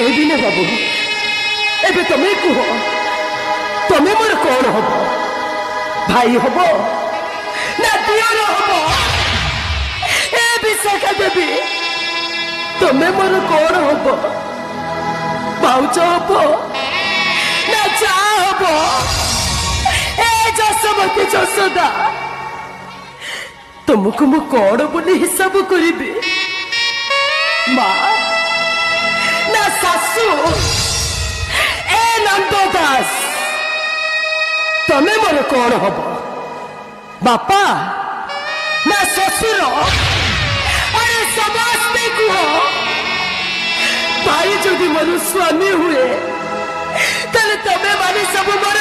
एबिने बाबू एबे तुम्हें कह तुम्हें मोर कौन हम भाई हम ना दियर हम ए विशाखा देवी तुम्हें मोर कौन हम भाउज हम ना जा हम ए जसमती जसोदा तुमको मु कौन बोली हिसाब करी माँ ना सासू ए नंद दास तमें मोर कौन हम बापा ना ससुर अरे समस्ते कह भाई जदि मोर स्वामी हुए तमें माने सब मोर